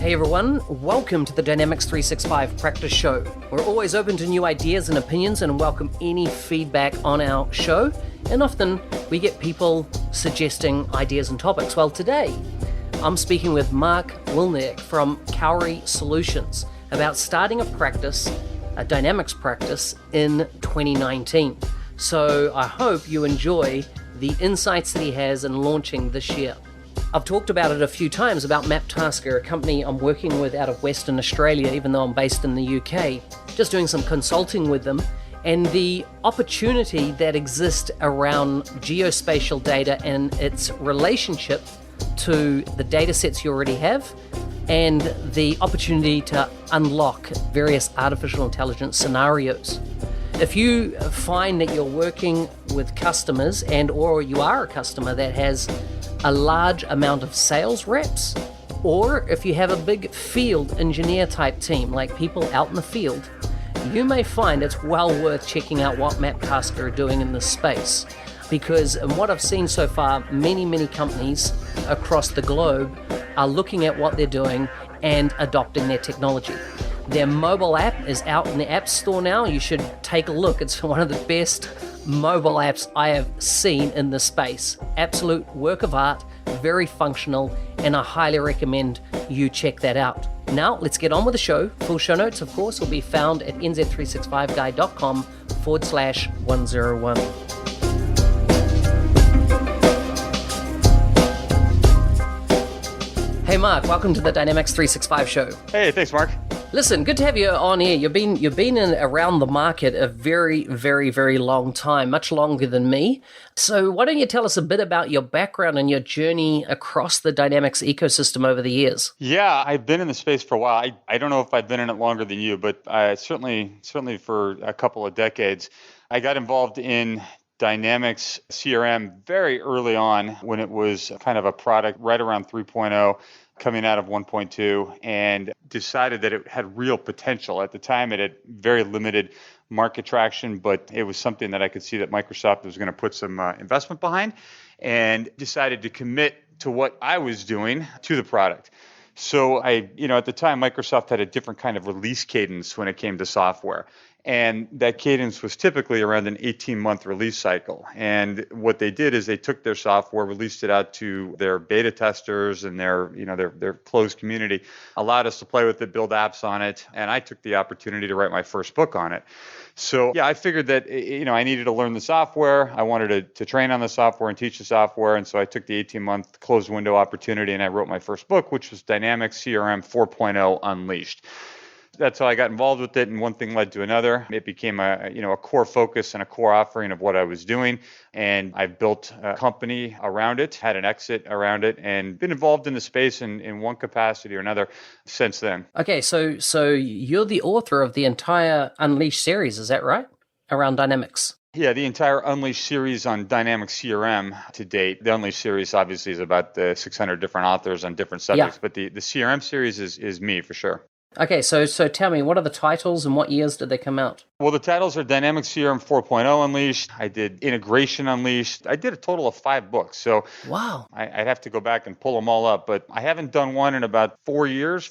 Hey everyone, welcome to the Dynamics 365 Practice Show. We're always open to new ideas and opinions and welcome any feedback on our show. And often we get people suggesting ideas and topics. Well, today I'm speaking with Marc from Cowrie Solutions about starting a practice, a Dynamics practice in 2019. So I hope you enjoy the insights that he has in launching this year. I've talked about it a few times about MapTasker, a company I'm working with out of Western Australia, even though I'm based in the UK, just doing some consulting with them, and the opportunity that exists around geospatial data and its relationship to the data sets you already have, and the opportunity to unlock various artificial intelligence scenarios. If you find that you're working with customers or you are a customer that has a large amount of sales reps, or if you have a big field engineer type team, like people out in the field, you may find it's well worth checking out what MapTasker are doing in this space. Because in what I've seen so far, many companies across the globe are looking at what they're doing and adopting their technology. Their mobile app is out in the App Store now. You should take a look. It's one of the best mobile apps I have seen in this space. Absolute work of art, very functional, and I highly recommend you check that out. Now, let's get on with the show. Full show notes, of course, will be found at nz365guy.com/101. Hey Marc, welcome to the Dynamics 365 show. Hey, thanks Marc. Listen, good to have you on here. You've been in around the market a very long time, much longer than me. So why don't you tell us a bit about your background and your journey across the Dynamics ecosystem over the years? Yeah, I've been in the space for a while. I don't know if I've been in it longer than you, but certainly for a couple of decades. I got involved in Dynamics CRM very early on when it was kind of a product right around 3.0. Coming out of 1.2, and decided that it had real potential. At the time, it had very limited market traction, but it was something that I could see that Microsoft was going to put some investment behind, and decided to commit to what I was doing to the product. So at the time, Microsoft had a different kind of release cadence when it came to software. And that cadence was typically around an 18-month release cycle. And what they did is they took their software, released it out to their beta testers and their closed community, allowed us to play with it, build apps on it, and I took the opportunity to write my first book on it. So yeah, I figured that I needed to learn the software. I wanted to train on the software and teach the software, and so I took the 18-month closed window opportunity and I wrote my first book, which was Dynamics CRM 4.0 Unleashed. That's how I got involved with it, and one thing led to another. It became a core focus and a core offering of what I was doing, and I've built a company around it, had an exit around it, and been involved in the space in one capacity or another since then. Okay, so you're the author of the entire Unleashed series, is that right? Around Dynamics. Yeah, the entire Unleashed series on Dynamics CRM to date. The Unleashed series obviously is about the 600 different authors on different subjects, but the CRM series is me for sure. Okay, so tell me, what are the titles and what years did they come out? Well, the titles are Dynamics CRM 4.0 Unleashed. I did Integration Unleashed. I did a total of 5 books. So wow, I'd have to go back and pull them all up, but I haven't done one in about 5 years.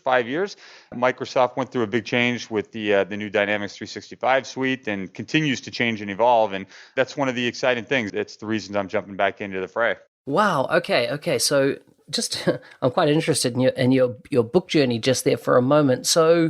Microsoft went through a big change with the new Dynamics 365 suite and continues to change and evolve. And that's one of the exciting things. It's the reasons I'm jumping back into the fray. Wow. Okay. So just I'm quite interested in your book journey just there for a moment. So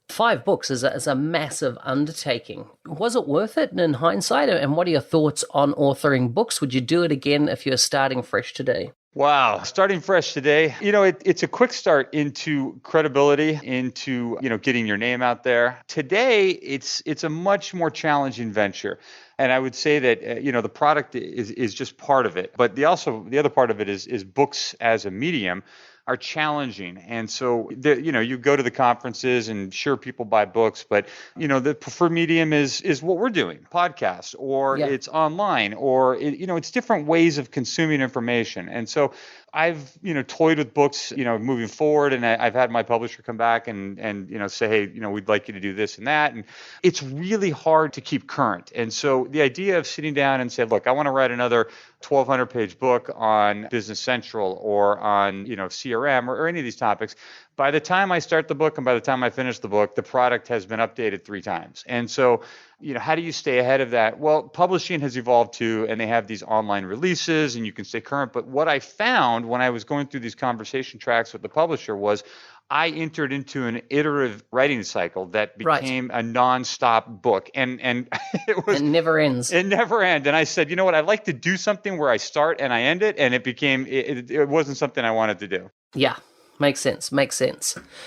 5 books is a massive undertaking. Was it worth it in hindsight? And what are your thoughts on authoring books? Would you do it again if you're starting fresh today? Wow. Starting fresh today, it's a quick start into credibility, into, getting your name out there. Today, it's a much more challenging venture. And I would say that, the product is just part of it. But the other part of it is books as a medium are challenging. And so, you go to the conferences and sure, people buy books, but, the preferred medium is what we're doing, podcasts, or it's online, or, it's different ways of consuming information. And so I've, toyed with books, moving forward, and I've had my publisher come back and say, hey, we'd like you to do this and that. And it's really hard to keep current. And so the idea of sitting down and say, look, I want to write another 1,200-page book on Business Central or on, CRM or any of these topics, by the time I start the book and by the time I finish the book, the product has been updated 3 times. And so, how do you stay ahead of that? Well, publishing has evolved too, and they have these online releases and you can stay current. But what I found when I was going through these conversation tracks with the publisher was I entered into an iterative writing cycle that became a nonstop book. And it never ends. It never ends. And I said, you know what? I'd like to do something where I start and I end it. And it wasn't something I wanted to do. Yeah. Makes sense.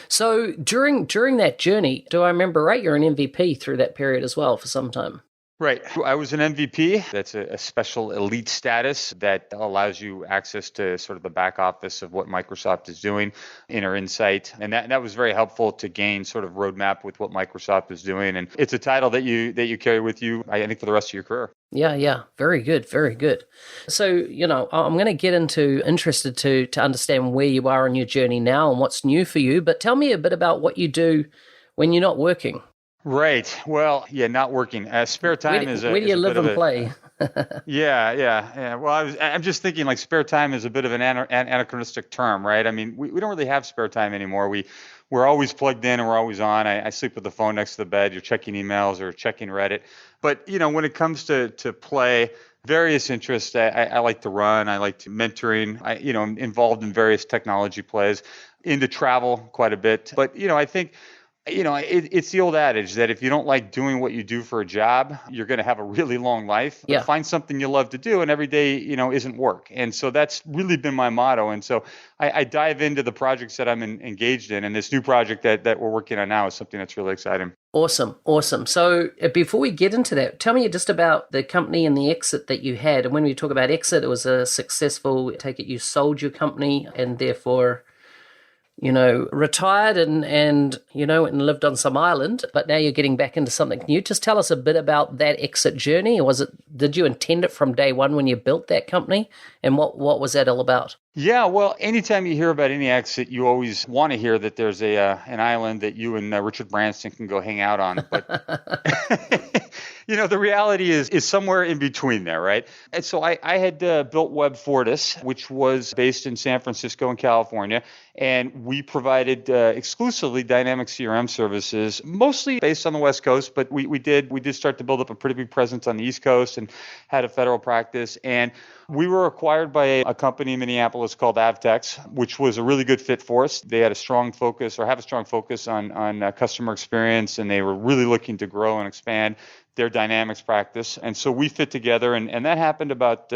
So during that journey, do I remember right, you're an MVP through that period as well for some time? Right. I was an MVP. That's a special elite status that allows you access to sort of the back office of what Microsoft is doing, inner insight. And that was very helpful to gain sort of roadmap with what Microsoft is doing. And it's a title that you carry with you, I think, for the rest of your career. Yeah. Very good. So, I'm going to get interested to understand where you are on your journey now and what's new for you. But tell me a bit about what you do when you're not working. Right. Well, yeah, not working. Spare time is where do you live and play? Yeah. Well, I'm just thinking like spare time is a bit of an anachronistic term, right? I mean, we don't really have spare time anymore. We're always plugged in and we're always on. I sleep with the phone next to the bed. You're checking emails or checking Reddit. But, when it comes to play, various interests, I like to run. I like to mentoring. I'm involved in various technology plays, into travel quite a bit. But, I think it's the old adage that if you don't like doing what you do for a job, you're going to have a really long life. Yeah. Find something you love to do, and every day, isn't work. And so that's really been my motto. And so I dive into the projects that I'm engaged in, and this new project that we're working on now is something that's really exciting. Awesome. So before we get into that, tell me just about the company and the exit that you had. And when we talk about exit, it was a successful, take it, you sold your company and therefore retired and lived on some island, but now you're getting back into something new. Just tell us a bit about that exit journey. Did you intend it from day one when you built that company? And what was that all about? Yeah, well, anytime you hear about any exit, you always want to hear that there's an island that you and Richard Branson can go hang out on. But the reality is somewhere in between there, right? And so I had built Web Fortis, which was based in San Francisco in California, and we provided exclusively dynamic CRM services, mostly based on the West Coast, but we did start to build up a pretty big presence on the East Coast and had a federal practice. And we were acquired by a company in Minneapolis called Avtex, which was a really good fit for us. They had have a strong focus on customer experience, and they were really looking to grow and expand their dynamics practice. And so we fit together, and that happened about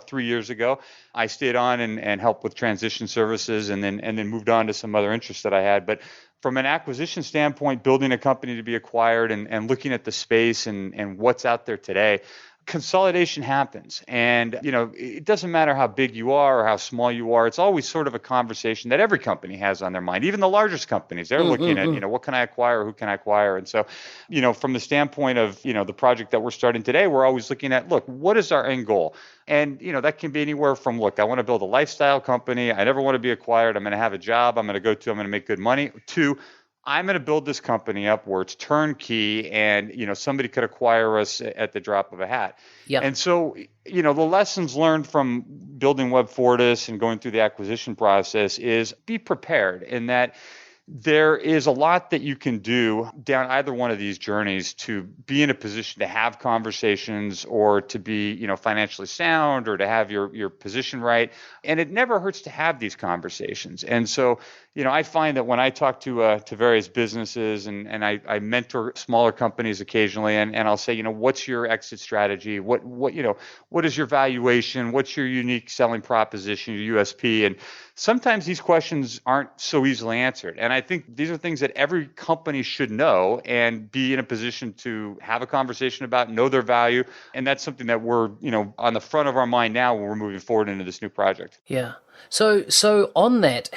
3 years ago. I stayed on and helped with transition services and then moved on to some other interests that I had. But from an acquisition standpoint, building a company to be acquired and looking at the space and what's out there today, consolidation happens. And, it doesn't matter how big you are or how small you are. It's always sort of a conversation that every company has on their mind. Even the largest companies, they're looking at, what can I acquire? Who can I acquire? And so, from the standpoint of, the project that we're starting today, we're always looking at, look, what is our end goal? And, that can be anywhere from, look, I want to build a lifestyle company. I never want to be acquired. I'm going to have a job. I'm going to make good money. To, I'm going to build this company up where it's turnkey and, somebody could acquire us at the drop of a hat. Yeah. And so, the lessons learned from building Web Fortis and going through the acquisition process is be prepared in that there is a lot that you can do down either one of these journeys to be in a position to have conversations or to be, financially sound or to have your position right. And it never hurts to have these conversations. And so, I find that when I talk to various businesses and I mentor smaller companies occasionally, and I'll say, what's your exit strategy? What is your valuation? What's your unique selling proposition, your USP? And sometimes these questions aren't so easily answered. And I think these are things that every company should know and be in a position to have a conversation about, know their value. And that's something that we're, on the front of our mind now when we're moving forward into this new project. Yeah. So on that,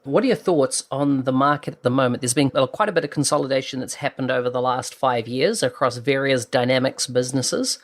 what are your thoughts on the market at the moment? There's been quite a bit of consolidation that's happened over the last 5 years across various dynamics businesses,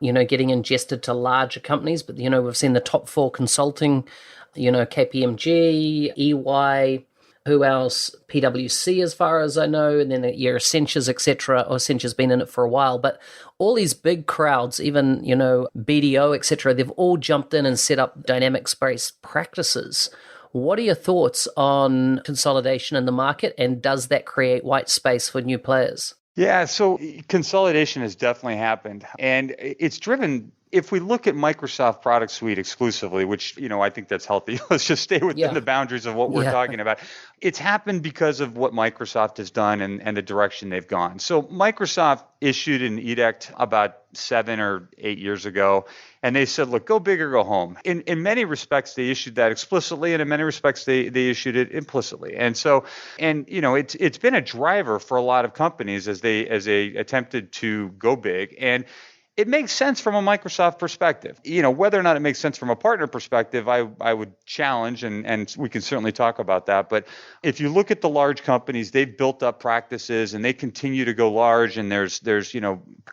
getting ingested to larger companies. But, we've seen the top 4 consulting, KPMG, EY, who else? PwC, as far as I know, and then your Accentures, etc. Or Accenture's been in it for a while, but all these big crowds, even BDO, etc. They've all jumped in and set up dynamics-based practices. What are your thoughts on consolidation in the market, and does that create white space for new players? Yeah, so consolidation has definitely happened, and it's driven. If we look at Microsoft product suite exclusively, which, I think that's healthy. Let's just stay within Yeah. the boundaries of what we're Yeah. talking about. It's happened because of what Microsoft has done and the direction they've gone. So Microsoft issued an edict about 7 or 8 years ago, and they said, look, go big or go home. In many respects, they issued that explicitly, and in many respects, they issued it implicitly. And so, it's been a driver for a lot of companies as they attempted to go big. And it makes sense from a Microsoft perspective. Whether or not it makes sense from a partner perspective, I would challenge, and we can certainly talk about that. But if you look at the large companies, they've built up practices and they continue to go large, and there's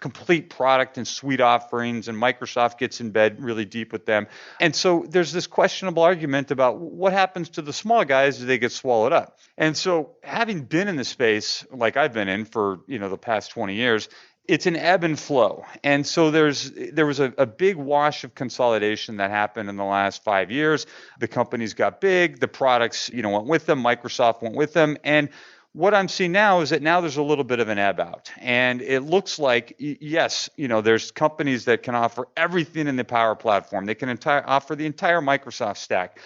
complete product and suite offerings, and Microsoft gets in bed really deep with them. And so there's this questionable argument about what happens to the small guys as they get swallowed up. And so, having been in the space like I've been in for the past 20 years, it's an ebb and flow. And so there was a big wash of consolidation that happened in the last 5 years. The companies got big, the products, went with them, Microsoft went with them. And what I'm seeing now is that now there's a little bit of an ebb out. And it looks like, yes, there's companies that can offer everything in the Power Platform. They can offer the entire Microsoft stack.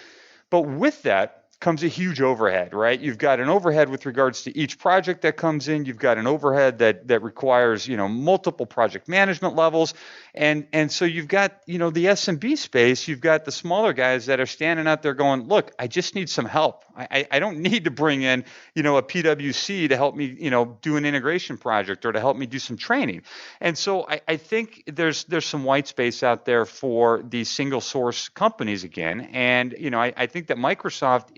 But with that comes a huge overhead, right? You've got an overhead with regards to each project that comes in. You've got an overhead that requires, multiple project management levels. And so you've got, the SMB space, you've got the smaller guys that are standing out there going, look, I just need some help. I don't need to bring in, a PwC to help me, do an integration project or to help me do some training. And so I think there's some white space out there for these single source companies again. And, I think that Microsoft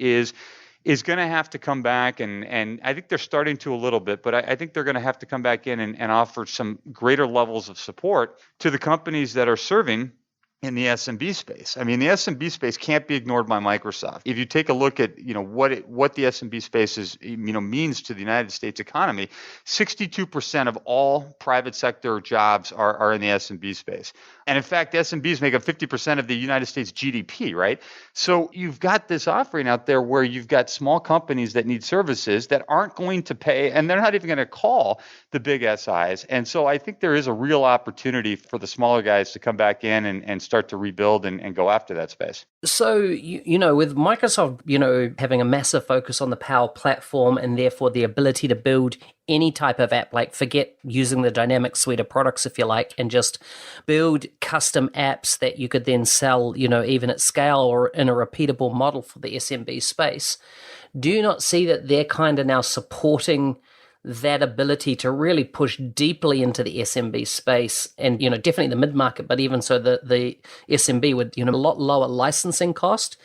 is going to have to come back, and I think they're starting to a little bit, but I think they're going to have to come back in and offer some greater levels of support to the companies that are serving in the SMB space. I mean, the SMB space can't be ignored by Microsoft. If you take a look at, what the SMB space is, means to the United States economy, 62% of all private sector jobs are in the SMB space. And in fact, SMBs make up 50% of the United States GDP, right? So you've got this offering out there where you've got small companies that need services that aren't going to pay, and they're not even going to call the big SIs. And so I think there is a real opportunity for the smaller guys to come back in and start to rebuild and go after that space. So, with Microsoft, having a massive focus on the Power Platform and therefore the ability to build any type of app, like forget using the dynamic suite of products, if you like, and just build custom apps that you could then sell, even at scale or in a repeatable model for the SMB space. Do you not see that they're kind of now supporting that ability to really push deeply into the SMB space and, definitely the mid-market, but even so the SMB with, a lot lower licensing cost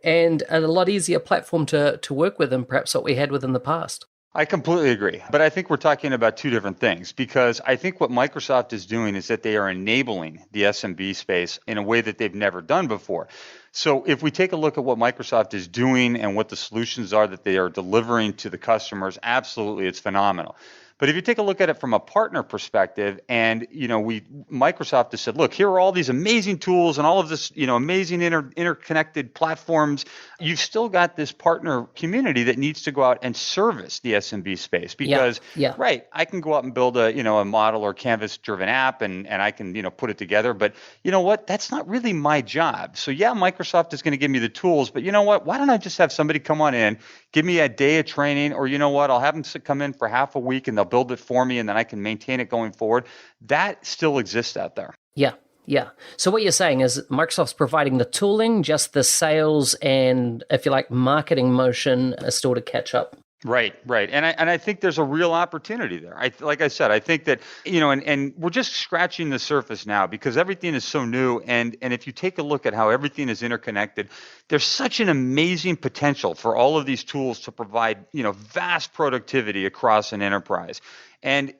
and a lot easier platform to work with than perhaps what we had with in the past? I completely agree. But I think we're talking about two different things, because I think what Microsoft is doing is that they are enabling the SMB space in a way that they've never done before. So if we take a look at what Microsoft is doing and what the solutions are that they are delivering to the customers, absolutely, it's phenomenal. But if you take a look at it from a partner perspective, and Microsoft has said, look, here are all these amazing tools and all of this, amazing interconnected platforms. You've still got this partner community that needs to go out and service the SMB space because, right, I can go out and build a model or canvas-driven app and I can put it together. But you know what? That's not really my job. So yeah, Microsoft is going to give me the tools, but you know what? Why don't I just have somebody come on in, give me a day of training, or you know what? I'll have them come in for half a week and they'll build it for me and then I can maintain it going forward. That still exists out there. Yeah. So what you're saying is Microsoft's providing the tooling, just the sales and, if you like, marketing motion is still to catch up. Right. And I think there's a real opportunity there. Like I said, I think that, and we're just scratching the surface now because everything is so new. And if you take a look at how everything is interconnected, there's such an amazing potential for all of these tools to provide, vast productivity across an enterprise. And,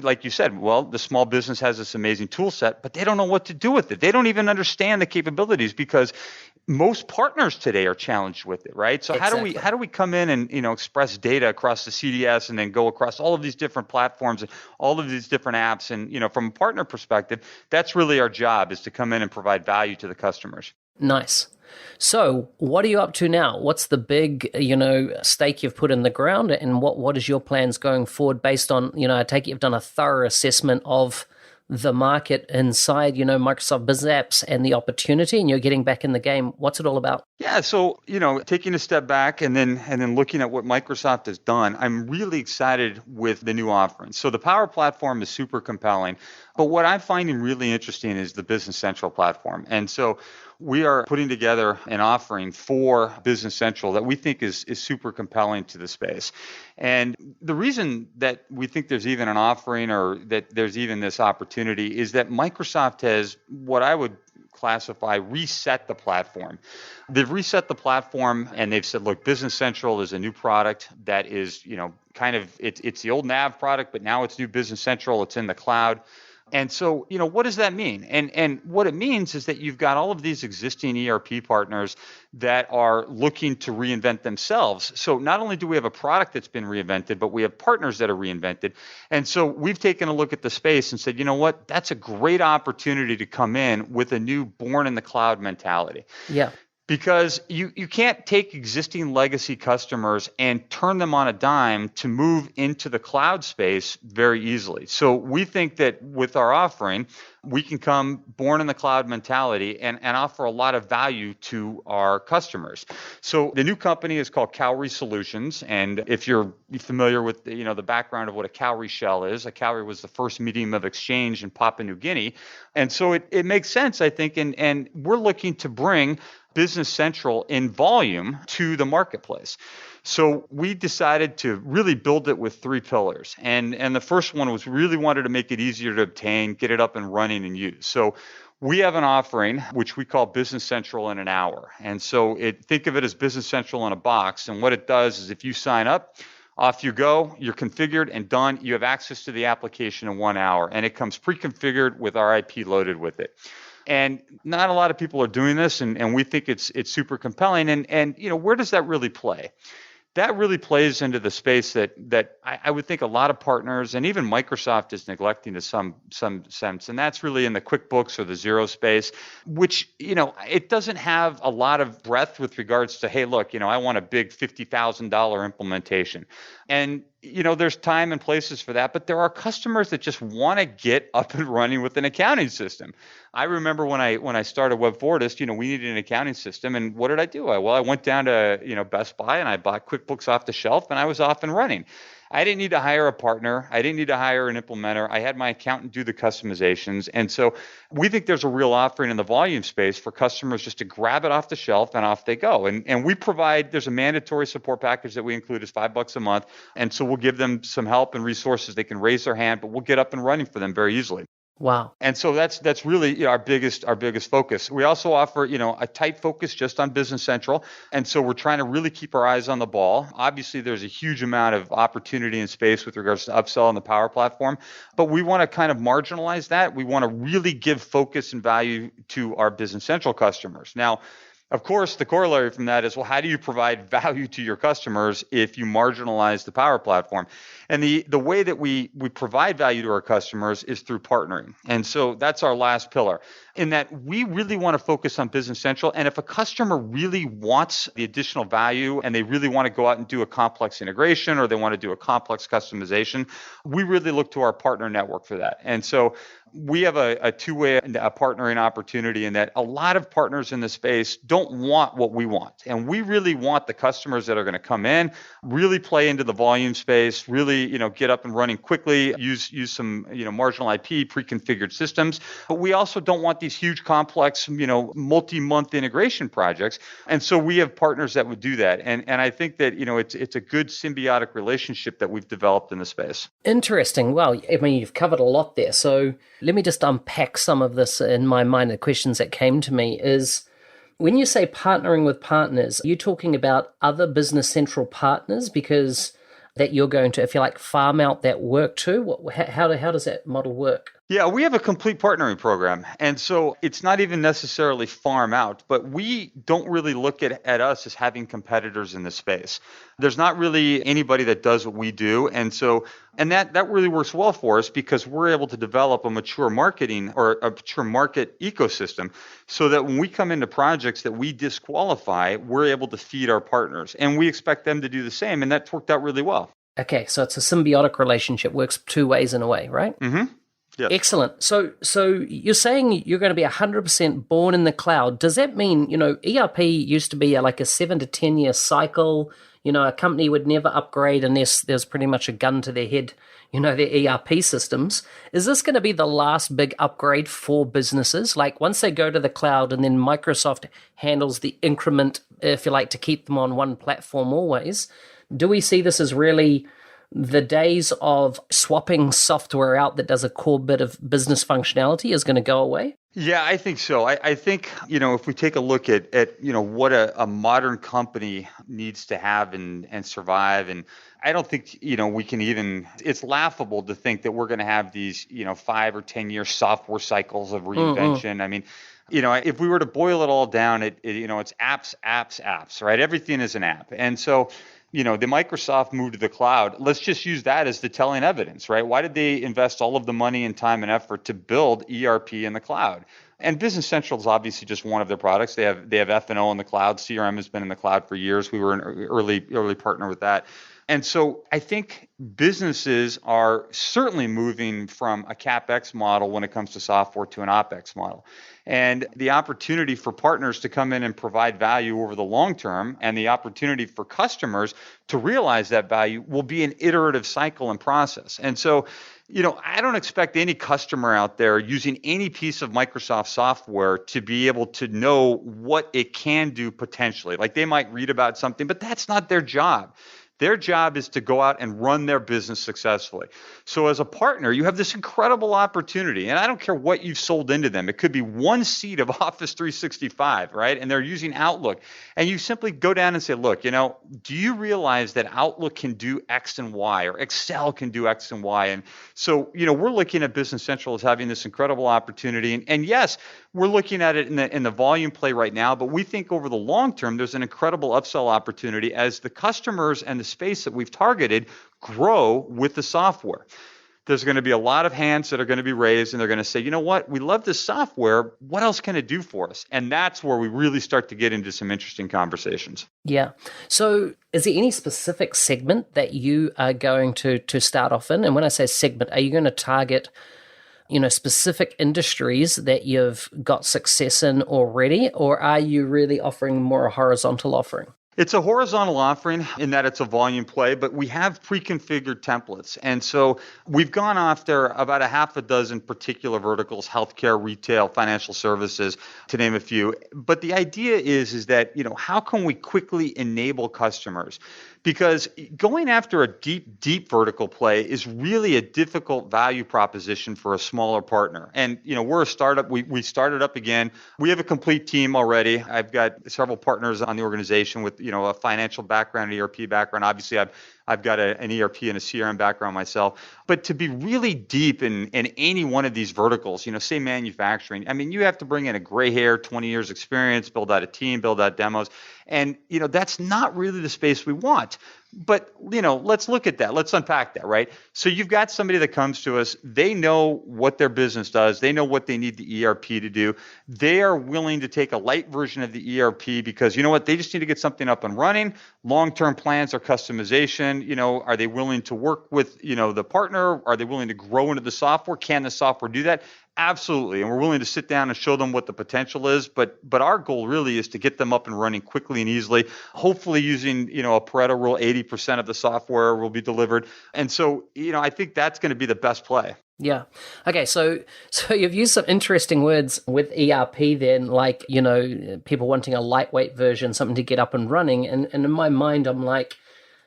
like you said, well, the small business has this amazing tool set, but they don't know what to do with it. They don't even understand the capabilities because most partners today are challenged with it, right? So Exactly. how do we come in and, express data across the CDS and then go across all of these different platforms and all of these different apps? And, from a partner perspective, that's really our job, is to come in and provide value to the customers. Nice. So what are you up to now? What's the big, stake you've put in the ground, and what is your plans going forward based on, I take it you've done a thorough assessment of the market inside, Microsoft Business Apps and the opportunity, and you're getting back in the game. What's it all about? Yeah, so taking a step back and then looking at what Microsoft has done, I'm really excited with the new offerings. So the Power Platform is super compelling, but what I'm finding really interesting is the Business Central platform. And so we are putting together an offering for Business Central that we think is super compelling to the space. And the reason that we think there's even an offering or that there's even this opportunity is that Microsoft has what I would classify reset the platform. They've reset the platform and they've said, look, Business Central is a new product that is, it's the old Nav product, but now it's new Business Central. It's in the cloud. And so, what does that mean? And what it means is that you've got all of these existing ERP partners that are looking to reinvent themselves. So not only do we have a product that's been reinvented, but we have partners that are reinvented. And so we've taken a look at the space and said, you know what, that's a great opportunity to come in with a new born in the cloud mentality. Yeah. Because you can't take existing legacy customers and turn them on a dime to move into the cloud space very easily. So we think that with our offering, we can come born in the cloud mentality and offer a lot of value to our customers. So the new company is called Cowrie Solutions. And if you're familiar with the background of what a cowrie shell is, a cowrie was the first medium of exchange in Papua New Guinea. And so it makes sense, I think, and we're looking to bring Business Central in volume to the marketplace. So we decided to really build it with 3 pillars. And the first one was really wanted to make it easier to obtain, get it up and running and use. So we have an offering which we call Business Central in an hour. And so think of it as Business Central in a box. And what it does is if you sign up, off you go, you're configured and done. You have access to the application in 1 hour. And it comes pre-configured with our IP loaded with it. And not a lot of people are doing this, and we think it's super compelling. And where does that really play? That really plays into the space that I would think a lot of partners and even Microsoft is neglecting to some sense, and that's really in the QuickBooks or the Xero space, which it doesn't have a lot of breadth with regards to, hey, look, I want a big $50,000 implementation, and there's time and places for that, but there are customers that just want to get up and running with an accounting system. I remember when I started WebFortist, we needed an accounting system, and what did I do? I went down to Best Buy and I bought QuickBooks off the shelf, and I was off and running. I didn't need to hire a partner. I didn't need to hire an implementer. I had my accountant do the customizations. And so we think there's a real offering in the volume space for customers just to grab it off the shelf and off they go. And we provide, there's a mandatory support package that we include is $5 a month. And so we'll give them some help and resources. They can raise their hand, but we'll get up and running for them very easily. Wow. And so that's really our biggest focus. We also offer, a tight focus just on Business Central. And so we're trying to really keep our eyes on the ball. Obviously, there's a huge amount of opportunity and space with regards to upsell on the Power Platform, but we want to kind of marginalize that. We want to really give focus and value to our Business Central customers. Now, of course, the corollary from that is, well, how do you provide value to your customers if you marginalize the Power Platform? And the way that we provide value to our customers is through partnering. And so that's our last pillar, in that we really want to focus on Business Central. And if a customer really wants the additional value and they really want to go out and do a complex integration or they want to do a complex customization, we really look to our partner network for that. And so we have a two-way partnering opportunity in that a lot of partners in the space don't want what we want. And we really want the customers that are going to come in, really play into the volume space, really, get up and running quickly, use some, marginal IP pre-configured systems. But we also don't want these huge, complex, multi-month integration projects. And so we have partners that would do that. And I think that, it's a good symbiotic relationship that we've developed in the space. Interesting. Well, you've covered a lot there. So let me just unpack some of this in my mind. The questions that came to me is, when you say partnering with partners, are you talking about other Business Central partners because that you're going to, if you like, farm out that work to? How does that model work? Yeah, we have a complete partnering program. And so it's not even necessarily farm out, but we don't really look at us as having competitors in this space. There's not really anybody that does what we do. And that really works well for us because we're able to develop a mature marketing or a mature market ecosystem so that when we come into projects that we disqualify, we're able to feed our partners. And we expect them to do the same. And that's worked out really well. Okay, so it's a symbiotic relationship, works two ways in a way, right? Mm-hmm. Yes. Excellent. So you're saying you're going to be 100% born in the cloud. Does that mean, ERP used to be like a 7 to 10 year cycle? A company would never upgrade unless there's pretty much a gun to their head, their ERP systems. Is this going to be the last big upgrade for businesses? Like once they go to the cloud and then Microsoft handles the increment, if you like, to keep them on one platform always, do we see this as really the days of swapping software out that does a core bit of business functionality is going to go away? Yeah, I think so. I think, if we take a look at what a modern company needs to have and survive, and I don't think, we can even, it's laughable to think that we're going to have these, 5 or 10 year software cycles of reinvention. I mean, if we were to boil it all down, it's apps, apps, apps, right? Everything is an app. And so, the Microsoft move to the cloud, let's just use that as the telling evidence, right? Why did they invest all of the money and time and effort to build ERP in the cloud? And Business Central is obviously just one of their products. They have F&O in the cloud. CRM has been in the cloud for years. We were an early partner with that. And so I think businesses are certainly moving from a CapEx model when it comes to software to an OpEx model. And the opportunity for partners to come in and provide value over the long term and the opportunity for customers to realize that value will be an iterative cycle and process. And so, I don't expect any customer out there using any piece of Microsoft software to be able to know what it can do potentially. Like they might read about something, but that's not their job. Their job is to go out and run their business successfully. So as a partner, you have this incredible opportunity, and I don't care what you've sold into them. It could be one seat of Office 365, right? And they're using Outlook. And you simply go down and say, look, do you realize that Outlook can do X and Y, or Excel can do X and Y? And so, we're looking at Business Central as having this incredible opportunity. And yes, we're looking at it in the volume play right now, but we think over the long term, there's an incredible upsell opportunity as the customers and the space that we've targeted grow with the software. There's going to be a lot of hands that are going to be raised, and they're going to say, you know what, we love this software. What else can it do for us? And that's where we really start to get into some interesting conversations. Yeah. So is there any specific segment that you are going to start off in? And when I say segment, are you going to target specific industries that you've got success in already, or are you really offering more a horizontal offering? It's a horizontal offering in that it's a volume play, but we have pre-configured templates. And so we've gone after about a half a dozen particular verticals: healthcare, retail, financial services, to name a few. But the idea is that, how can we quickly enable customers? Because going after a deep vertical play is really a difficult value proposition for a smaller partner. And, we're a startup. We started up again. We have a complete team already. I've got several partners on the organization with, a financial background, an ERP background. Obviously, I've got an ERP and a CRM background myself. But to be really deep in any one of these verticals, say manufacturing, you have to bring in a gray hair, 20 years experience, build out a team, build out demos. And, that's not really the space we want. But, let's look at that. Let's unpack that, right? So you've got somebody that comes to us. They know what their business does. They know what they need the ERP to do. They are willing to take a light version of the ERP because, they just need to get something up and running. Long-term plans or customization. Are they willing to work with, the partner? Are they willing to grow into the software? Can the software do that? Absolutely. And we're willing to sit down and show them what the potential is. But our goal really is to get them up and running quickly and easily, hopefully using, a Pareto rule, 80% of the software will be delivered. And so, I think that's going to be the best play. Yeah. Okay. So you've used some interesting words with ERP then, like, people wanting a lightweight version, something to get up and running. And in my mind, I'm like,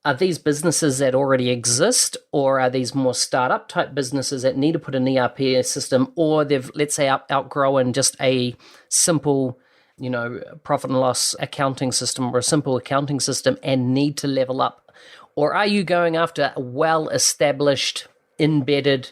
are these businesses that already exist, or are these more startup type businesses that need to put an ERP system, or they've, let's say, outgrown just a simple, profit and loss accounting system or a simple accounting system and need to level up? Or are you going after well-established, embedded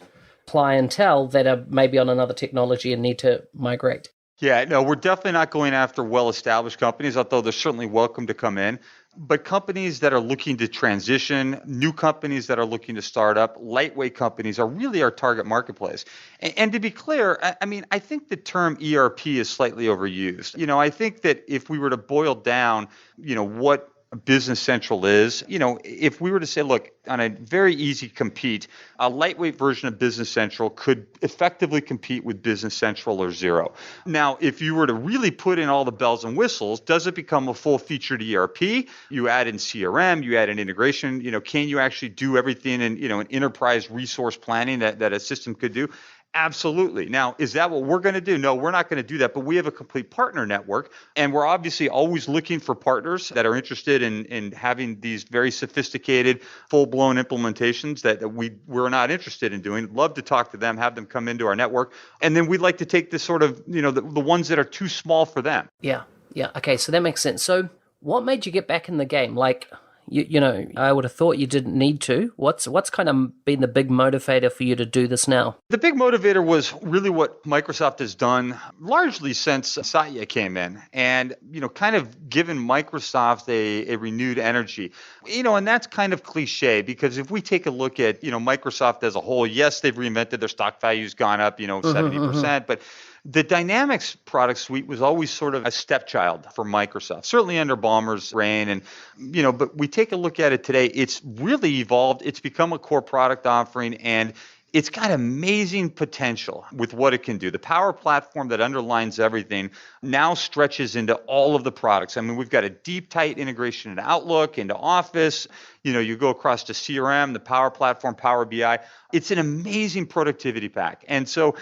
clientele that are maybe on another technology and need to migrate. Yeah, no, we're definitely not going after well-established companies, although they're certainly welcome to come in. But companies that are looking to transition, new companies that are looking to start up, lightweight companies are really our target marketplace. And to be clear, I mean, I think the term ERP is slightly overused. I think that if we were to boil down, what Business Central is, if we were to say, look, on a very easy compete, a lightweight version of Business Central could effectively compete with Business Central or Zero. Now, if you were to really put in all the bells and whistles, does it become a full-featured ERP? You add in CRM, you add in integration. Can you actually do everything in, an enterprise resource planning that a system could do? Absolutely. Now, is that what we're going to do? No, we're not going to do that, but we have a complete partner network, and we're obviously always looking for partners that are interested in having these very sophisticated, full-blown implementations that we're not interested in doing. Love to talk to them, have them come into our network, and then we'd like to take this sort of, the ones that are too small for them. Yeah. Okay, so that makes sense. So what made you get back in the game? Like, I would have thought you didn't need to. What's kind of been the big motivator for you to do this now? The big motivator was really what Microsoft has done largely since Satya came in and, kind of given Microsoft a renewed energy. And that's kind of cliche because if we take a look at, Microsoft as a whole, yes, they've reinvented their stock value's gone up, 70%, but the Dynamics product suite was always sort of a stepchild for Microsoft, certainly under Ballmer's reign. And, but we take a look at it today, it's really evolved. It's become a core product offering, and it's got amazing potential with what it can do. The Power Platform that underlines everything now stretches into all of the products. I mean, we've got a deep, tight integration into Outlook, into Office. You go across to CRM, the Power Platform, Power BI. It's an amazing productivity pack. And so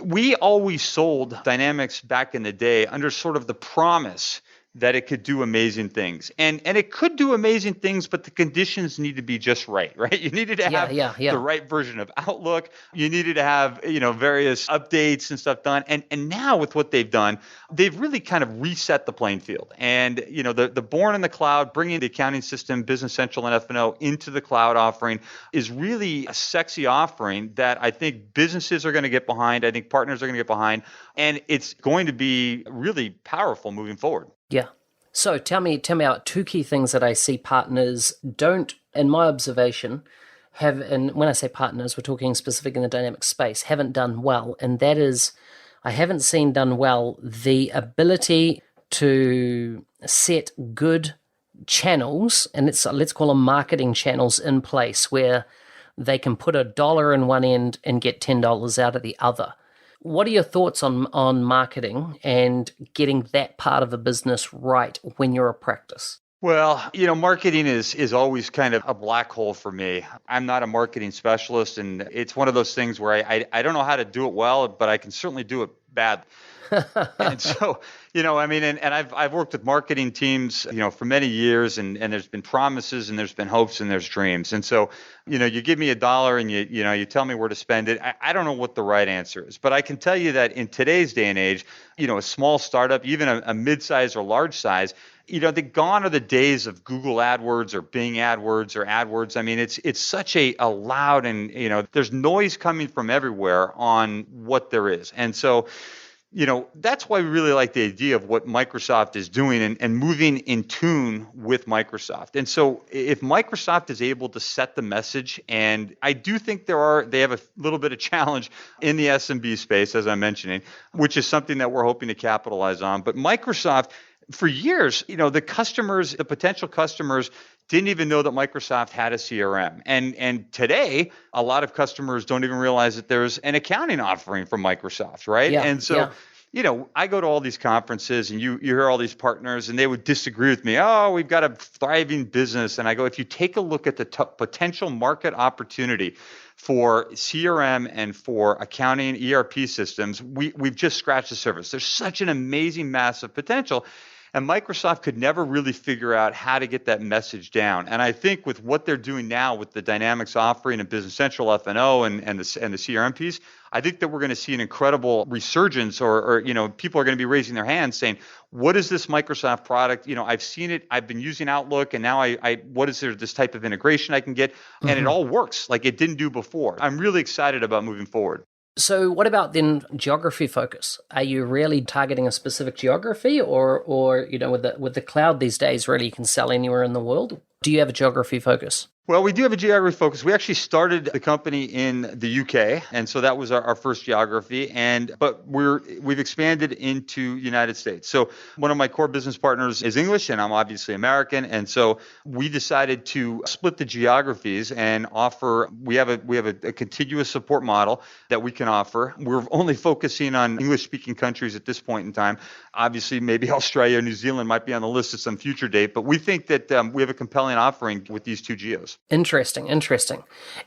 we always sold Dynamics back in the day under sort of the promise that it could do amazing things. And it could do amazing things, but the conditions need to be just right? You needed to have the right version of Outlook. You needed to have, various updates and stuff done. And now with what they've done, they've really kind of reset the playing field. And, the born in the cloud, bringing the accounting system, Business Central and F&O into the cloud offering is really a sexy offering that I think businesses are going to get behind. I think partners are going to get behind. And it's going to be really powerful moving forward. Yeah. So tell me about two key things that I see partners don't, in my observation, have, and when I say partners, we're talking specific in the dynamic space, haven't done well. And that is, I haven't seen done well the ability to set good channels, and let's call them marketing channels in place where they can put $1 in one end and get $10 out of the other. What are your thoughts on marketing and getting that part of a business right when you're a practice? Well, marketing is always kind of a black hole for me. I'm not a marketing specialist, and it's one of those things where I don't know how to do it well, but I can certainly do it bad. And so, and I've worked with marketing teams, for many years, and there's been promises and there's been hopes and there's dreams. And so, you give me $1 and you tell me where to spend it. I don't know what the right answer is, but I can tell you that in today's day and age, a small startup, even a mid-size or large size, gone are the days of Google AdWords or Bing AdWords or AdWords. I mean, it's such a loud and, there's noise coming from everywhere on what there is. And so, that's why we really like the idea of what Microsoft is doing and moving in tune with Microsoft. And so if Microsoft is able to set the message, and I do think they have a little bit of challenge in the SMB space, as I'm mentioning, which is something that we're hoping to capitalize on. But Microsoft, for years, the potential customers didn't even know that Microsoft had a CRM. And today, a lot of customers don't even realize that there's an accounting offering from Microsoft, right? Yeah, and so, I go to all these conferences and you hear all these partners and they would disagree with me. Oh, we've got a thriving business. And I go, if you take a look at the potential market opportunity for CRM and for accounting ERP systems, we've just scratched the surface. There's such an amazing, massive potential. And Microsoft could never really figure out how to get that message down. And I think with what they're doing now with the Dynamics offering and Business Central F&O and the CRM piece, I think that we're going to see an incredible resurgence, or people are going to be raising their hands saying, what is this Microsoft product? I've seen it, I've been using Outlook, and now what is there, this type of integration I can get? And it all works like it didn't do before. I'm really excited about moving forward. So what about then geography focus? Are you really targeting a specific geography, or with the cloud these days, really you can sell anywhere in the world? Do you have a geography focus? Well, we do have a geography focus. We actually started the company in the UK, and so that was our first geography. But we've expanded into United States. So one of my core business partners is English, and I'm obviously American, and so we decided to split the geographies and offer. We have a contiguous support model that we can offer. We're only focusing on English-speaking countries at this point in time. Obviously, maybe Australia or New Zealand might be on the list at some future date, but we think that we have a compelling offering with these two geos. Interesting.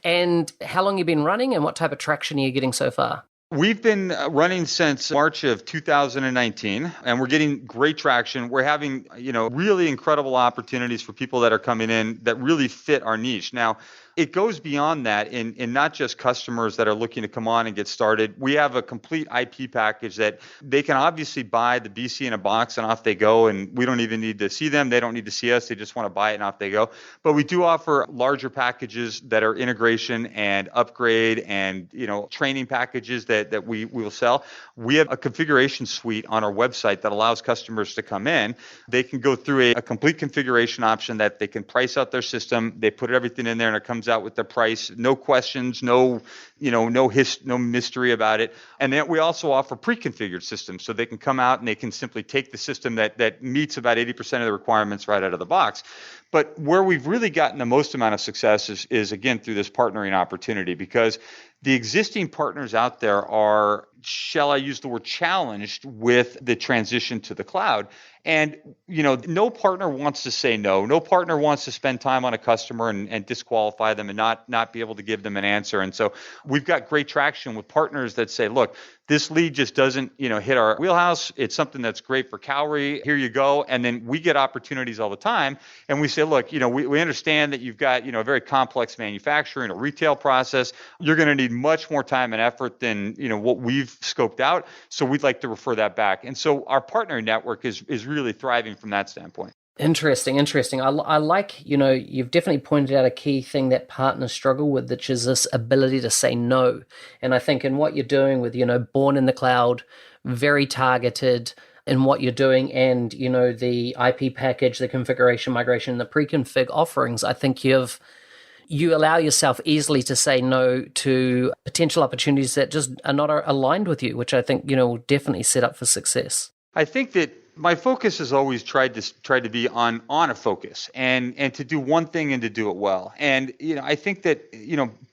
And how long have you been running, and what type of traction are you getting so far? We've been running since March of 2019, and we're getting great traction. We're having, really incredible opportunities for people that are coming in that really fit our niche. Now, it goes beyond that in not just customers that are looking to come on and get started. We have a complete IP package that they can obviously buy the BC in a box and off they go, and we don't even need to see them. They don't need to see us. They just want to buy it and off they go. But we do offer larger packages that are integration and upgrade and, training packages that we will sell. We have a configuration suite on our website that allows customers to come in. They can go through a complete configuration option that they can price out their system. They put everything in there and it comes out with the price, no questions, no mystery about it. And then we also offer pre-configured systems, so they can come out and they can simply take the system that meets about 80% of the requirements right out of the box. But where we've really gotten the most amount of success is again through this partnering opportunity, because the existing partners out there are, shall I use the word, challenged with the transition to the cloud. And, no partner wants to say no. No partner wants to spend time on a customer and disqualify them and not be able to give them an answer. And so we've got great traction with partners that say, look, this lead just doesn't, hit our wheelhouse. It's something that's great for Cowrie. Here you go. And then we get opportunities all the time. And we say, look, we understand that you've got, a very complex manufacturing or retail process. You're going to need much more time and effort than, what we've scoped out. So we'd like to refer that back. And so our partner network is really thriving from that standpoint. Interesting. I like, you've definitely pointed out a key thing that partners struggle with, which is this ability to say no. And I think in what you're doing with, born in the cloud, very targeted in what you're doing, and, the IP package, the configuration migration, the pre-config offerings, I think you allow yourself easily to say no to potential opportunities that just are not aligned with you, which I think, will definitely set up for success. I think that my focus has always tried to be on a focus and to do one thing and to do it well. And, I think that,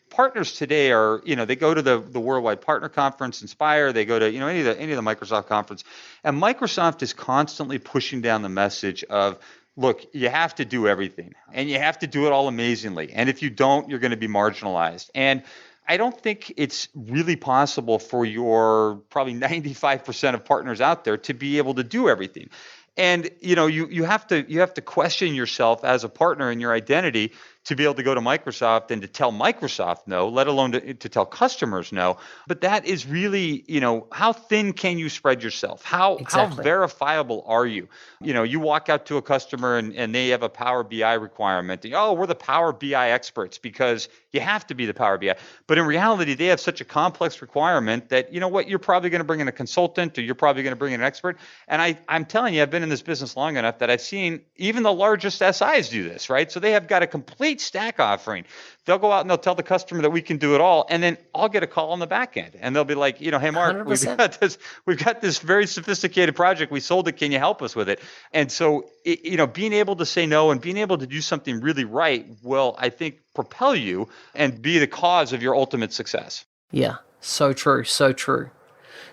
partners today are, they go to the Worldwide Partner Conference, Inspire, they go to, any of the Microsoft conference, and Microsoft is constantly pushing down the message of, look, you have to do everything and you have to do it all amazingly. And if you don't, you're going to be marginalized. And I don't think it's really possible for your probably 95% of partners out there to be able to do everything. And you have to question yourself as a partner and your identity to be able to go to Microsoft and to tell Microsoft no, let alone to tell customers no. But that is really, how thin can you spread yourself? How verifiable are you? You walk out to a customer and they have a Power BI requirement. We're the Power BI experts because you have to be the Power BI. But in reality, they have such a complex requirement that, you're probably going to bring in a consultant or you're probably going to bring in an expert. And I'm telling you, I've been in this business long enough that I've seen even the largest SIs do this, right? So they have got a complete stack offering. They'll go out and they'll tell the customer that we can do it all, and then I'll get a call on the back end, and they'll be like, hey, Marc, 100%. we've got this very sophisticated project. We sold it. Can you help us with it? And so, being able to say no and being able to do something really right will, I think, propel you and be the cause of your ultimate success. Yeah, so true.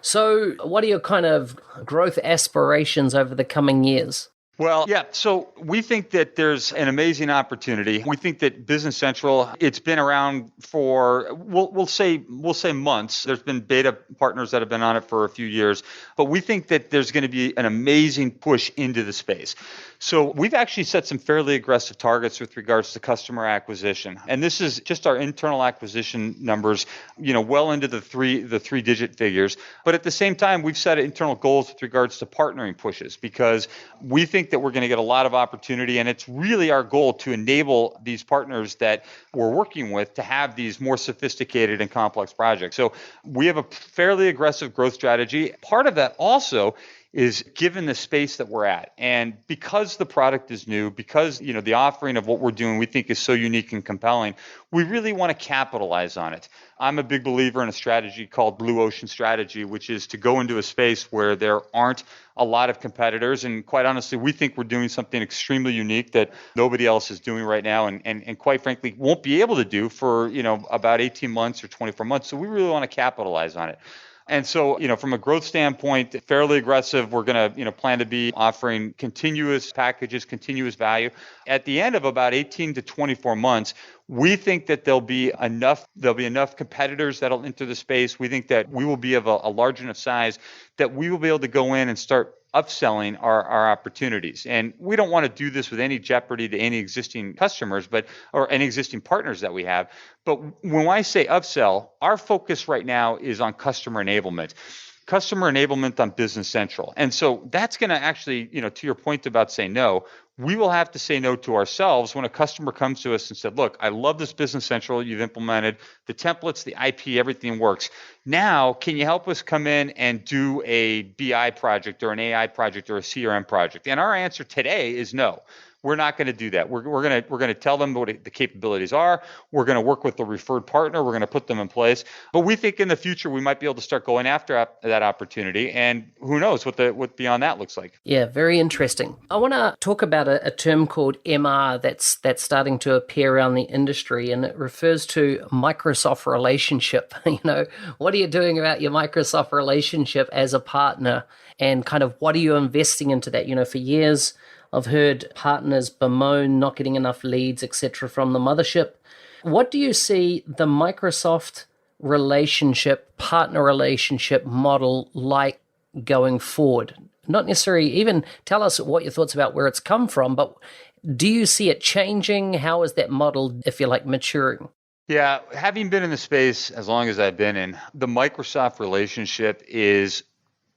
So what are your kind of growth aspirations over the coming years? Well, yeah. So we think that there's an amazing opportunity. We think that Business Central, it's been around for we'll say months. There's been beta partners that have been on it for a few years, but we think that there's going to be an amazing push into the space. So we've actually set some fairly aggressive targets with regards to customer acquisition, and this is just our internal acquisition numbers. Well into the three-digit figures. But at the same time, we've set internal goals with regards to partnering pushes because we think that we're going to get a lot of opportunity, and it's really our goal to enable these partners that we're working with to have these more sophisticated and complex projects. So we have a fairly aggressive growth strategy. Part of that also is given the space that we're at. And because the product is new, because the offering of what we're doing we think is so unique and compelling, we really want to capitalize on it. I'm a big believer in a strategy called Blue Ocean Strategy, which is to go into a space where there aren't a lot of competitors. And quite honestly, we think we're doing something extremely unique that nobody else is doing right now and quite frankly won't be able to do for about 18 months or 24 months. So we really want to capitalize on it. And so, from a growth standpoint, fairly aggressive. We're going to, plan to be offering continuous packages, continuous value. At the end of about 18 to 24 months, we think that there'll be enough competitors that'll enter the space. We think that we will be of a large enough size that we will be able to go in and start upselling our opportunities. And we don't want to do this with any jeopardy to any existing customers, or any existing partners that we have. But when I say upsell, our focus right now is on customer enablement on Business Central. And so that's going to actually, to your point about saying no, we will have to say no to ourselves when a customer comes to us and said, look, I love this Business Central you've implemented, the templates, the IP, everything works. Now, can you help us come in and do a BI project or an AI project or a CRM project? And our answer today is no. We're not going to do that. We're going to tell them what the capabilities are. We're going to work with the referred partner. We're going to put them in place. But we think in the future we might be able to start going after that opportunity. And who knows what beyond that looks like. Yeah, very interesting. I want to talk about a term called MR that's starting to appear around the industry, and it refers to Microsoft relationship. What are you doing about your Microsoft relationship as a partner, and kind of what are you investing into that? For years, I've heard partners bemoan not getting enough leads, etc., from the mothership. What do you see the Microsoft partner relationship model like going forward? Not necessarily even tell us what your thoughts about where it's come from, but do you see it changing? How is that model, if you like, maturing? Yeah, having been in the space as long as I've been in, the Microsoft relationship is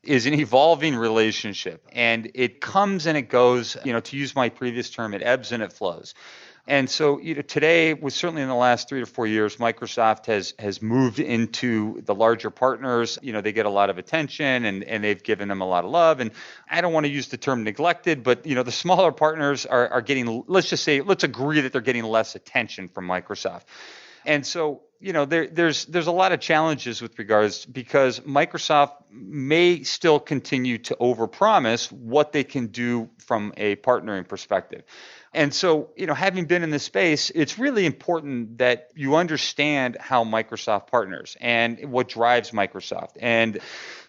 an evolving relationship, and it comes and it goes. To use my previous term, it ebbs and it flows. And so, today, certainly in the last 3 to 4 years, Microsoft has moved into the larger partners. They get a lot of attention, and they've given them a lot of love. And I don't want to use the term neglected, but the smaller partners are getting. Let's agree that they're getting less attention from Microsoft. And so, there's a lot of challenges with regards, because Microsoft may still continue to overpromise what they can do from a partnering perspective. And so, having been in this space, it's really important that you understand how Microsoft partners and what drives Microsoft. And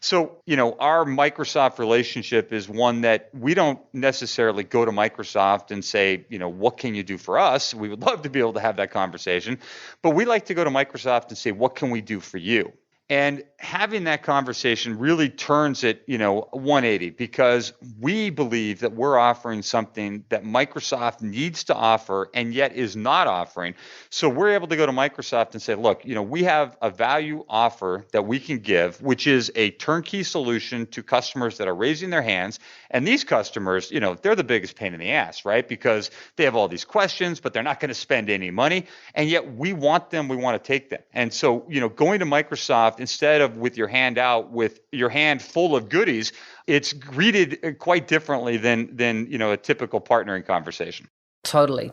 so, our Microsoft relationship is one that we don't necessarily go to Microsoft and say, what can you do for us? We would love to be able to have that conversation, but we like to go to Microsoft and say, what can we do for you? And having that conversation really turns it, 180, because we believe that we're offering something that Microsoft needs to offer and yet is not offering. So we're able to go to Microsoft and say, look, we have a value offer that we can give, which is a turnkey solution to customers that are raising their hands. And these customers, they're the biggest pain in the ass, right? Because they have all these questions, but they're not going to spend any money. And yet we want them, we want to take them. And so, going to Microsoft, instead of with your hand out, with your hand full of goodies, it's greeted quite differently than a typical partnering conversation. Totally.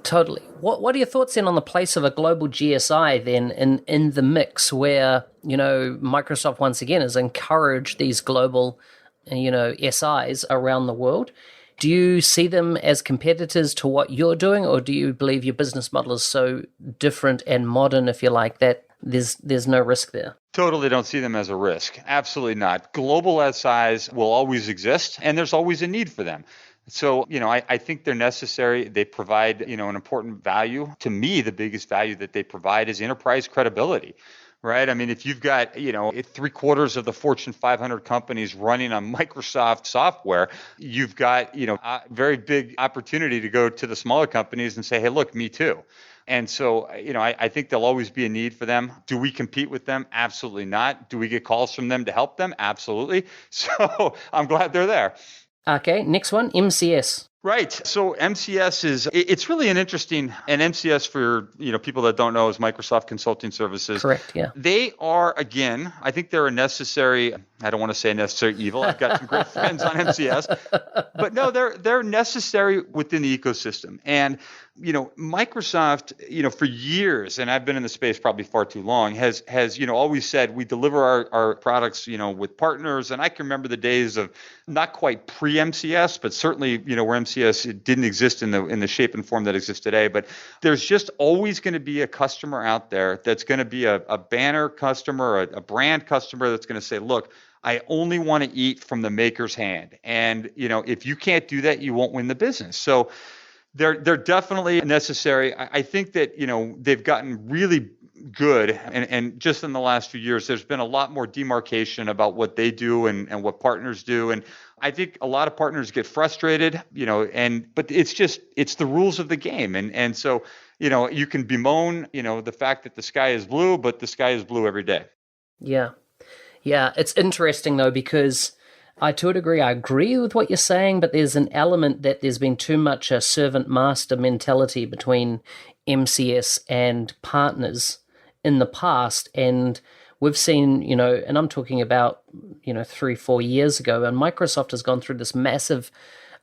What are your thoughts then on the place of a global GSI then in the mix, where Microsoft once again has encouraged these global SIs around the world? Do you see them as competitors to what you're doing, or do you believe your business model is so different and modern, if you like, that there's no risk there? Totally don't see them as a risk. Absolutely not. Global SIs will always exist, and there's always a need for them. So, I think they're necessary. They provide, an important value. To me, the biggest value that they provide is enterprise credibility, right? I mean, if you've got, three-quarters of the Fortune 500 companies running on Microsoft software, you've got, a very big opportunity to go to the smaller companies and say, hey, look, me too. And so, I think there'll always be a need for them. Do we compete with them? Absolutely not. Do we get calls from them to help them? Absolutely. So I'm glad they're there. Okay, next one, MCS. Right. So MCS it's really an interesting, and MCS for, people that don't know is Microsoft Consulting Services. Correct, yeah. They are, again, I think they're a necessary, I don't want to say necessary evil. I've got some great friends on MCS, but no, they're necessary within the ecosystem. And, Microsoft, for years, and I've been in the space probably far too long, has always said we deliver our products, with partners. And I can remember the days of not quite pre-MCS, but certainly, where MCS didn't exist in the shape and form that exists today. But there's just always going to be a customer out there that's going to be a banner customer, a brand customer that's going to say, look, I only want to eat from the maker's hand. And, if you can't do that, you won't win the business. So they're definitely necessary. I think that, they've gotten really good. And just in the last few years, there's been a lot more demarcation about what they do and what partners do. And I think a lot of partners get frustrated, but it's the rules of the game. And so, you can bemoan, the fact that the sky is blue, but the sky is blue every day. Yeah. Yeah. It's interesting though, because to a degree, I agree with what you're saying, but there's an element that there's been too much a servant-master mentality between MCS and partners in the past. And we've seen, and I'm talking about, 3-4 years ago, and Microsoft has gone through this massive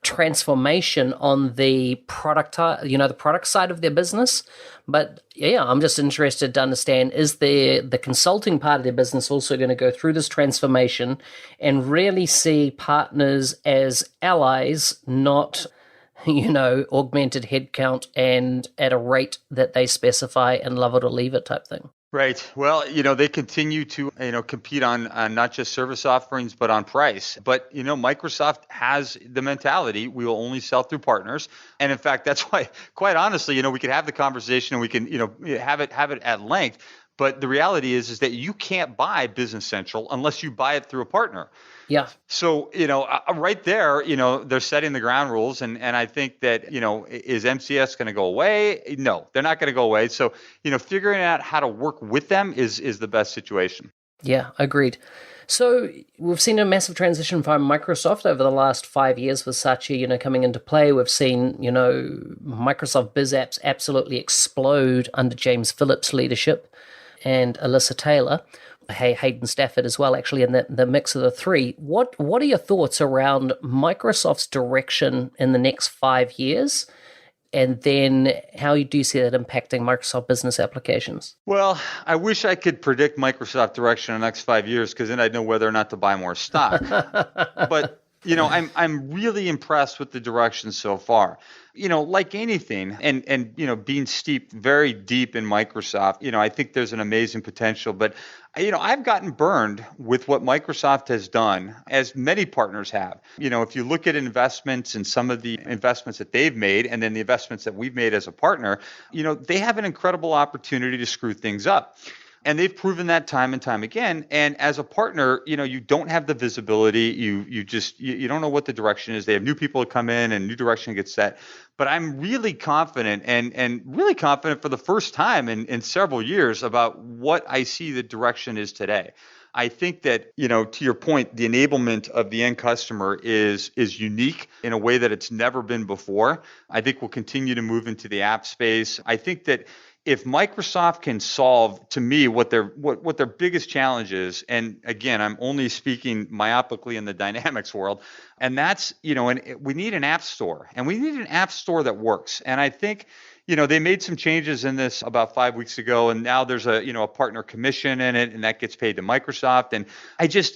transformation on the product, the product side of their business. But yeah, I'm just interested to understand, is the consulting part of their business also going to go through this transformation and really see partners as allies, not, augmented headcount and at a rate that they specify and love it or leave it type thing? Right. Well, they continue to, compete on not just service offerings, but on price. But, Microsoft has the mentality, we will only sell through partners. And in fact, that's why, quite honestly, we could have the conversation and we can, have it at length. But the reality is that you can't buy Business Central unless you buy it through a partner. Yeah. So, right there, they're setting the ground rules. And I think that, is MCS going to go away? No, they're not going to go away. So, figuring out how to work with them is the best situation. Yeah, agreed. So we've seen a massive transition from Microsoft over the last 5 years with Satya, coming into play. We've seen, Microsoft Biz Apps absolutely explode under James Phillips' leadership and Alyssa Taylor. Hayden Stafford as well, actually, in the mix of the three. What are your thoughts around Microsoft's direction in the next 5 years? And then how do you see that impacting Microsoft business applications? Well, I wish I could predict Microsoft direction in the next 5 years, because then I'd know whether or not to buy more stock. But I'm really impressed with the direction so far. Like anything, and being steeped very deep in Microsoft, I think there's an amazing potential. But I've gotten burned with what Microsoft has done, as many partners have. If you look at investments and some of the investments that they've made, and then the investments that we've made as a partner, they have an incredible opportunity to screw things up. And they've proven that time and time again. And as a partner, you don't have the visibility. You don't know what the direction is. They have new people to come in and new direction gets set. But I'm really confident and really confident for the first time in several years about what I see the direction is today. I think that, to your point, the enablement of the end customer is unique in a way that it's never been before. I think we'll continue to move into the app space. I think that if Microsoft can solve, to me, what their biggest challenge is, and again, I'm only speaking myopically in the Dynamics world, and that's, and we need an app store, and we need an app store that works. And I think, they made some changes in this about 5 weeks ago, and now there's a partner commission in it, and that gets paid to Microsoft. And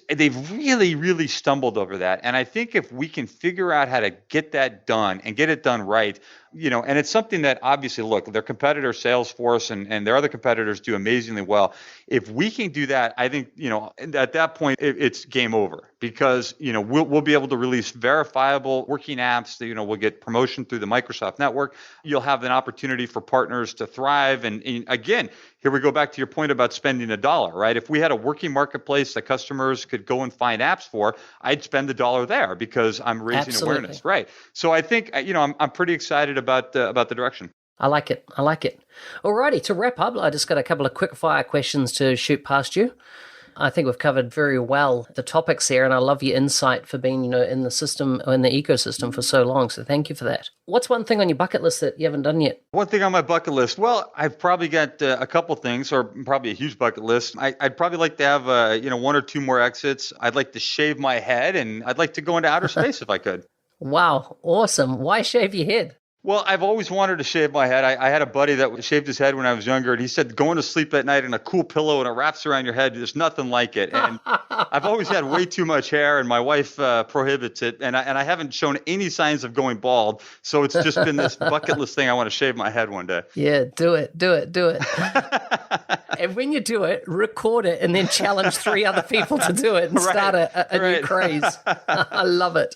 they've really, really stumbled over that. And I think if we can figure out how to get that done and get it done right, And it's something that obviously, look, their competitor Salesforce and their other competitors do amazingly well. If we can do that, I think, at that point, it's game over, because, we'll be able to release verifiable working apps that, we'll get promotion through the Microsoft network. You'll have an opportunity for partners to thrive. And again, here we go back to your point about spending $1, right? If we had a working marketplace that customers could go and find apps for, I'd spend $1 there because I'm raising Absolutely. awareness, right? So I think, I'm pretty excited about the direction. I like it. Alrighty, to wrap up, I just got a couple of quick fire questions to shoot past you. I think we've covered very well the topics here, and I love your insight for being, in the system, in the ecosystem for so long. So thank you for that. What's one thing on your bucket list that you haven't done yet? One thing on my bucket list. Well, I've probably got a couple things, or probably a huge bucket list. I'd probably like to have, one or two more exits. I'd like to shave my head, and I'd like to go into outer space if I could. Wow, awesome. Why shave your head? Well, I've always wanted to shave my head. I had a buddy that shaved his head when I was younger, and he said going to sleep at night in a cool pillow and it wraps around your head, there's nothing like it. And I've always had way too much hair, and my wife prohibits it, and I haven't shown any signs of going bald. So it's just been this bucket list thing. I want to shave my head one day. Yeah, do it. And when you do it, record it and then challenge 3 other people to do it and start a new craze. I love it.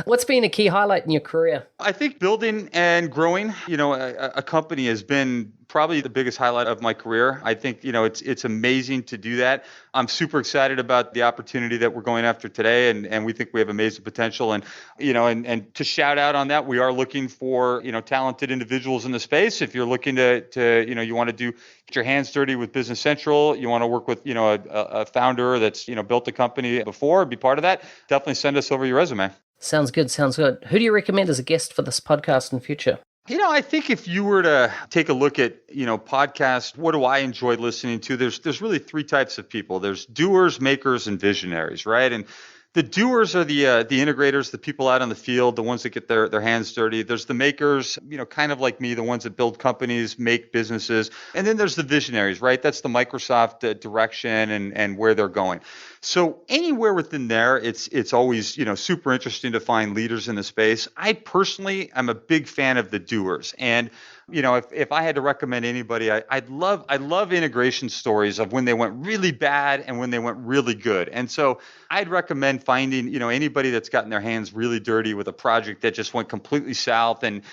What's been a key highlight in your career? I think building and growing, a company has been probably the biggest highlight of my career. I think, it's amazing to do that. I'm super excited about the opportunity that we're going after today, and we think we have amazing potential. And, and to shout out on that, we are looking for, talented individuals in the space. If you're looking to you want to get your hands dirty with Business Central, you want to work with, a founder that's, built a company before, be part of that, definitely send us over your resume. Sounds good. Who do you recommend as a guest for this podcast in future? I think if you were to take a look at, podcasts, what do I enjoy listening to? There's really 3 types of people. There's doers, makers, and visionaries, right? And the doers are the integrators, the people out on the field, the ones that get their hands dirty. There's the makers, kind of like me, the ones that build companies, make businesses. And then there's the visionaries, right? That's the Microsoft direction and where they're going. So anywhere within there, it's always, super interesting to find leaders in the space. I personally am a big fan of the doers. And if I had to recommend anybody, I love integration stories of when they went really bad and when they went really good. And so I'd recommend finding, anybody that's gotten their hands really dirty with a project that just went completely south and,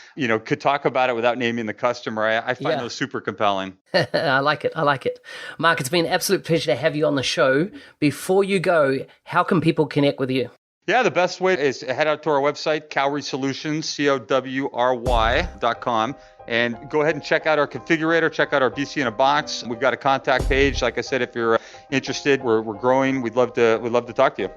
could talk about it without naming the customer. I find those super compelling. I like it. Marc, it's been an absolute pleasure to have you on the show. Before you go, how can people connect with you? Yeah, the best way is head out to our website, Cowry Solutions, COWRY.com, and go ahead and check out our configurator, check out our BC in a box. We've got a contact page. Like I said, if you're interested, we're growing. We'd love to talk to you.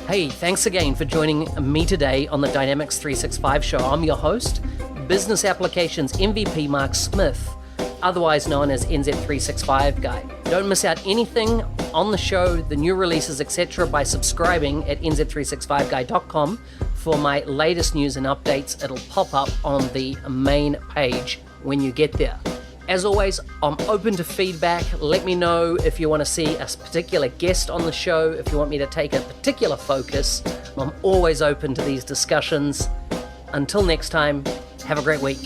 Hey, thanks again for joining me today on the Dynamics 365 show. I'm your host, Business Applications MVP Marc Smith, otherwise known as NZ365 Guy. Don't miss out anything on the show, the new releases, etc. by subscribing at nz365guy.com for my latest news and updates. It'll pop up on the main page when you get there. As always, I'm open to feedback. Let me know if you want to see a particular guest on the show, if you want me to take a particular focus. I'm always open to these discussions. Until next time, have a great week.